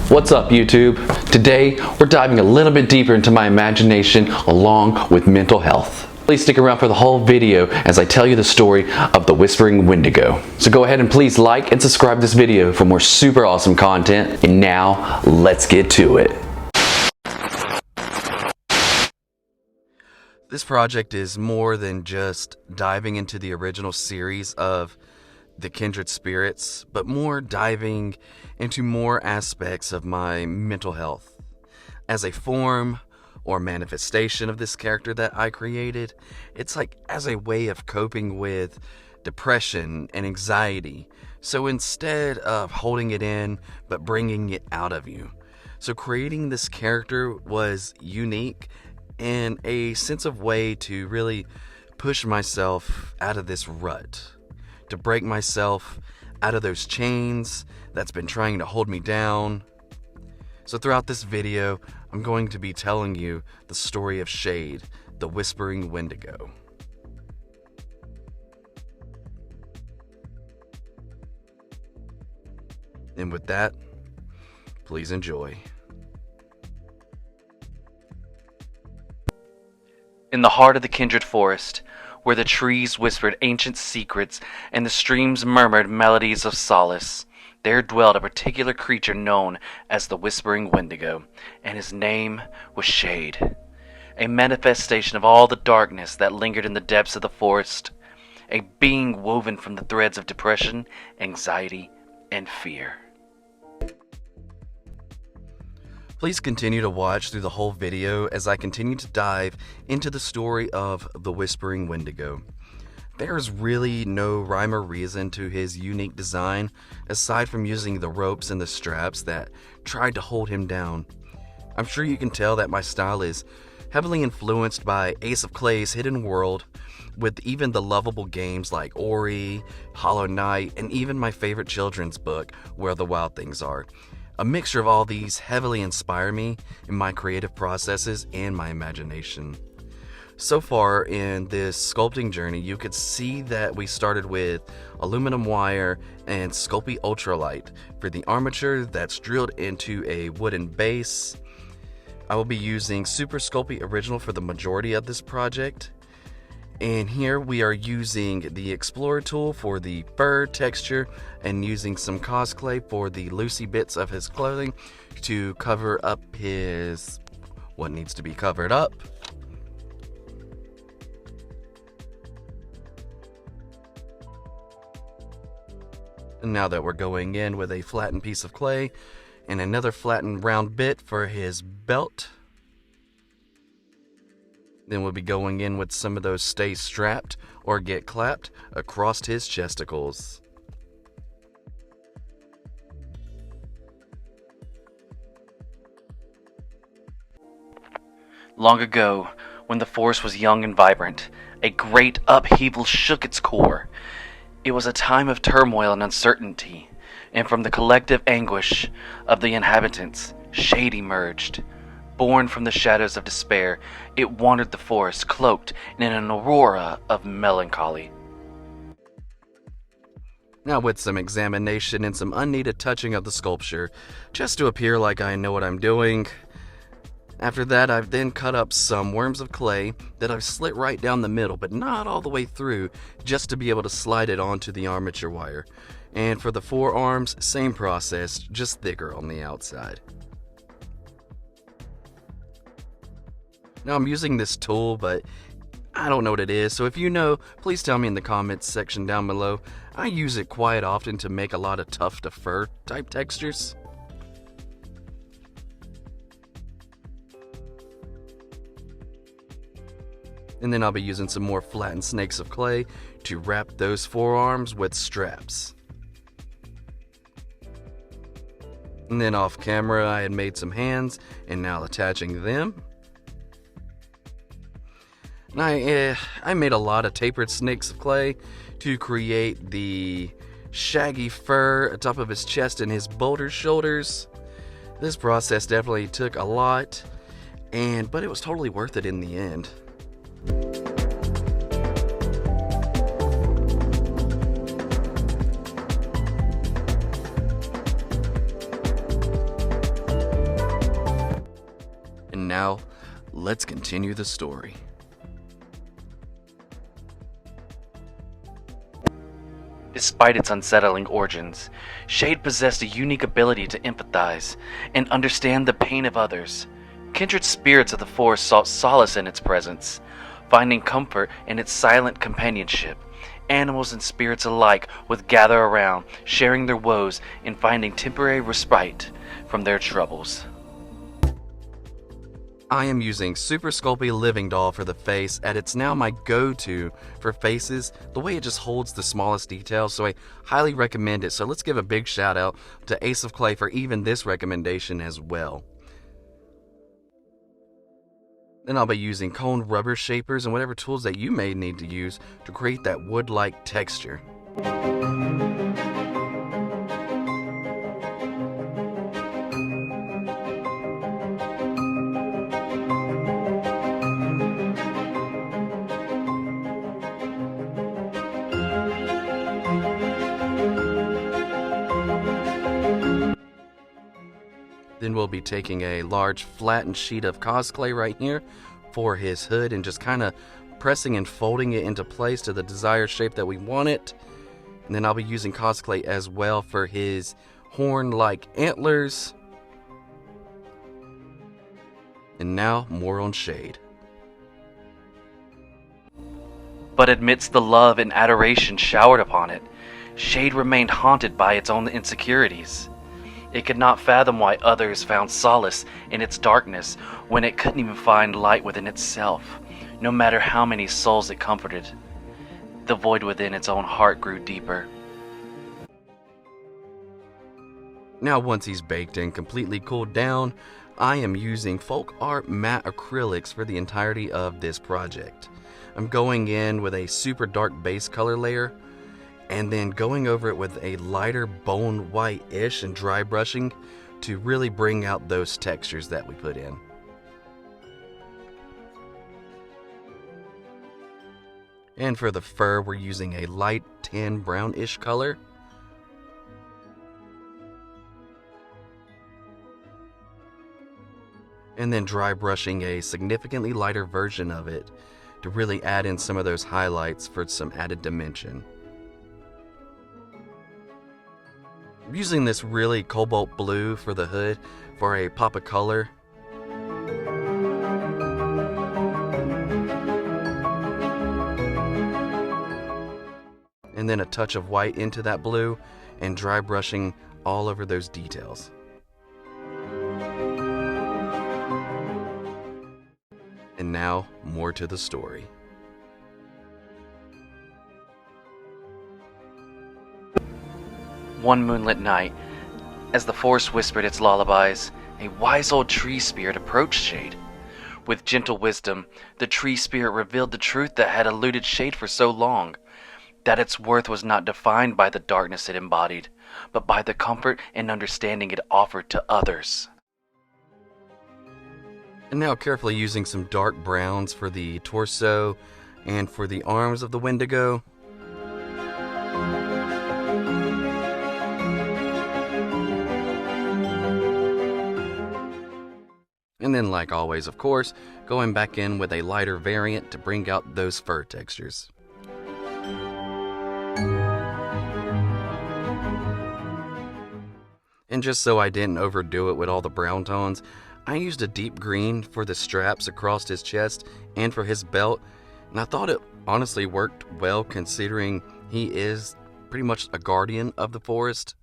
What's up, YouTube? Today we're diving a little bit deeper into my imagination along with mental health. Please stick around for the whole video as I tell you the story of the Whispering Wendigo. So go ahead and please like and subscribe this video for more super awesome content. And now let's get to it. This project is more than just diving into the original series of the kindred spirits, but more diving into more aspects of my mental health. As a form or manifestation of this character that I created, it's like as a way of coping with depression and anxiety. So instead of holding it in, but bringing it out of you. So creating this character was unique and a sense of way to really push myself out of this rut. To break myself out of those chains that's been trying to hold me down. So throughout this video, I'm going to be telling you the story of Shade, the Whispering Wendigo. And with that, please enjoy. In the heart of the kindred forest, where the trees whispered ancient secrets and the streams murmured melodies of solace, there dwelled a particular creature known as the Whispering Wendigo, and his name was Shade, a manifestation of all the darkness that lingered in the depths of the forest, a being woven from the threads of depression, anxiety, and fear. Please continue to watch through the whole video as I continue to dive into the story of the Whispering Wendigo. There's really no rhyme or reason to his unique design, aside from using the ropes and the straps that tried to hold him down. I'm sure you can tell that my style is heavily influenced by Ace of Clay's Hidden World, with even the lovable games like Ori, Hollow Knight, and even my favorite children's book, Where the Wild Things Are. A mixture of all these heavily inspire me in my creative processes and my imagination. So far in this sculpting journey, you could see that we started with aluminum wire and Sculpey ultralight for the armature that's drilled into a wooden base. I will be using Super Sculpey Original for the majority of this project. And here we are using the Explorer tool for the fur texture and using some cosplay for the loosey bits of his clothing to cover up what needs to be covered up. And now that we're going in with a flattened piece of clay and another flattened round bit for his belt. Then we'll be going in with some of those stay strapped or get clapped across his chesticles. Long ago, when the forest was young and vibrant, a great upheaval shook its core. It was a time of turmoil and uncertainty, and from the collective anguish of the inhabitants, Shade emerged. Born from the shadows of despair, it wandered the forest, cloaked in an aurora of melancholy. Now with some examination and some unneeded touching of the sculpture, just to appear like I know what I'm doing. After that, I've then cut up some worms of clay that I've slit right down the middle, but not all the way through, just to be able to slide it onto the armature wire. And for the forearms, same process, just thicker on the outside. Now I'm using this tool, but I don't know what it is, so if you know, please tell me in the comments section down below. I use it quite often to make a lot of tuft to fur type textures. And then I'll be using some more flattened snakes of clay to wrap those forearms with straps. And then off camera I had made some hands and now attaching them. I made a lot of tapered snakes of clay to create the shaggy fur atop of his chest and his boulder shoulders. This process definitely took a lot, but it was totally worth it in the end. let's continue the story. Despite its unsettling origins, Shade possessed a unique ability to empathize and understand the pain of others. Kindred spirits of the forest sought solace in its presence, finding comfort in its silent companionship. Animals and spirits alike would gather around, sharing their woes and finding temporary respite from their troubles. I am using Super Sculpey Living Doll for the face, and it's now my go-to for faces, the way it just holds the smallest details, so I highly recommend it. So let's give a big shout out to Ace of Clay for even this recommendation as well. Then I'll be using cone rubber shapers and whatever tools that you may need to use to create that wood-like texture. Then we'll be taking a large flattened sheet of cosplay right here for his hood and just kind of pressing and folding it into place to the desired shape that we want it. And then I'll be using cosplay as well for his horn-like antlers. And now more on Shade. But amidst the love and adoration showered upon it, Shade remained haunted by its own insecurities. It could not fathom why others found solace in its darkness when it couldn't even find light within itself, no matter how many souls it comforted. The void within its own heart grew deeper. Now once he's baked and completely cooled down, I am using folk art matte acrylics for the entirety of this project. I'm going in with a super dark base color layer, and then going over it with a lighter bone white-ish and dry brushing to really bring out those textures that we put in. And for the fur, we're using a light tan brownish color. And then dry brushing a significantly lighter version of it to really add in some of those highlights for some added dimension. I'm using this really cobalt blue for the hood for a pop of color. And then a touch of white into that blue and dry brushing all over those details. And now, more to the story. One moonlit night, as the forest whispered its lullabies, a wise old tree spirit approached Shade. With gentle wisdom, the tree spirit revealed the truth that had eluded Shade for so long, that its worth was not defined by the darkness it embodied, but by the comfort and understanding it offered to others. And now carefully using some dark browns for the torso and for the arms of the Wendigo. And then, like always, of course, going back in with a lighter variant to bring out those fur textures. And just so I didn't overdo it with all the brown tones, I used a deep green for the straps across his chest and for his belt, and I thought it honestly worked well considering he is pretty much a guardian of the forest.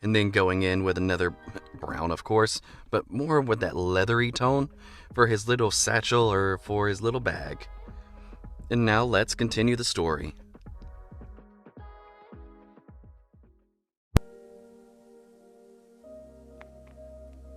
And then going in with another brown, of course, but more with that leathery tone for his little satchel or for his little bag. And now let's continue the story.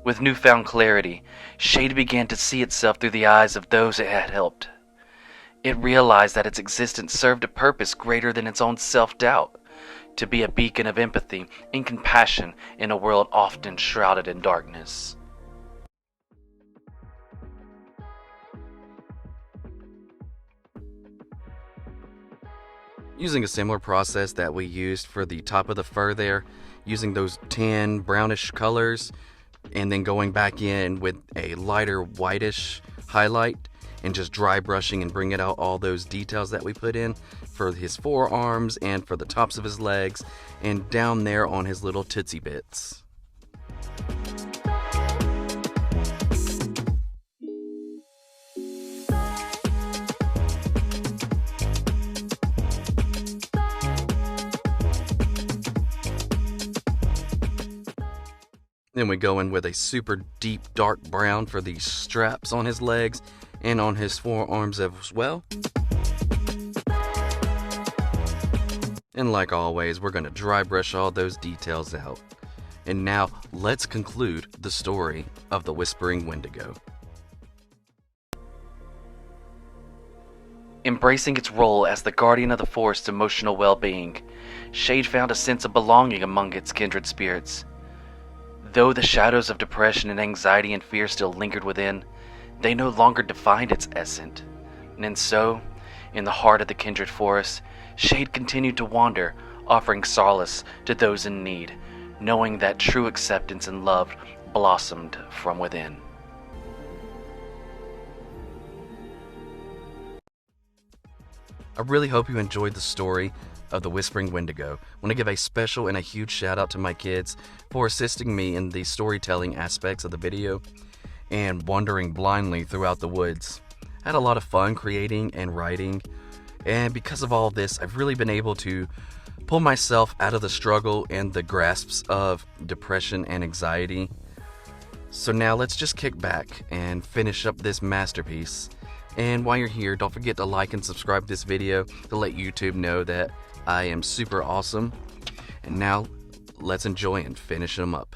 With newfound clarity, Shade began to see itself through the eyes of those it had helped. It realized that its existence served a purpose greater than its own self-doubt, to be a beacon of empathy and compassion in a world often shrouded in darkness. using a similar process that we used for the top of the fur there, using those tan brownish colors, and then going back in with a lighter whitish highlight and just dry brushing and bringing out all those details that we put in for his forearms and for the tops of his legs and down there on his little tootsie bits. Then we go in with a super deep dark brown for the straps on his legs and on his forearms as well. And like always, we're going to dry brush all those details out. And now let's conclude the story of the Whispering Wendigo. Embracing its role as the guardian of the forest's emotional well-being, Shade found a sense of belonging among its kindred spirits. Though the shadows of depression and anxiety and fear still lingered within, they no longer defined its essence. And so, in the heart of the kindred forest, Shade continued to wander, offering solace to those in need, knowing that true acceptance and love blossomed from within. I really hope you enjoyed the story of the Whispering Wendigo. I want to give a special and a huge shout out to my kids for assisting me in the storytelling aspects of the video and wandering blindly throughout the woods. I had a lot of fun creating and writing, and because of all of this, I've really been able to pull myself out of the struggle and the grasps of depression and anxiety. So now let's just kick back and finish up this masterpiece. And while you're here, don't forget to like and subscribe to this video to let YouTube know that I am super awesome. And now, let's enjoy and finish them up.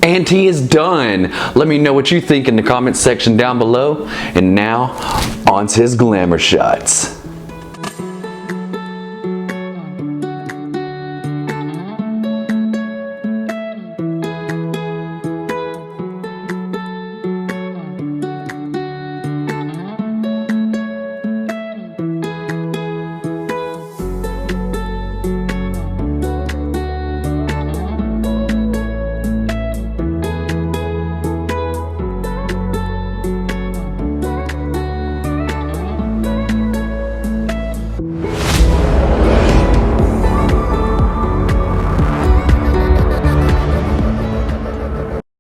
Auntie is done. Let me know what you think in the comment section down below. And now, on to his glamour shots.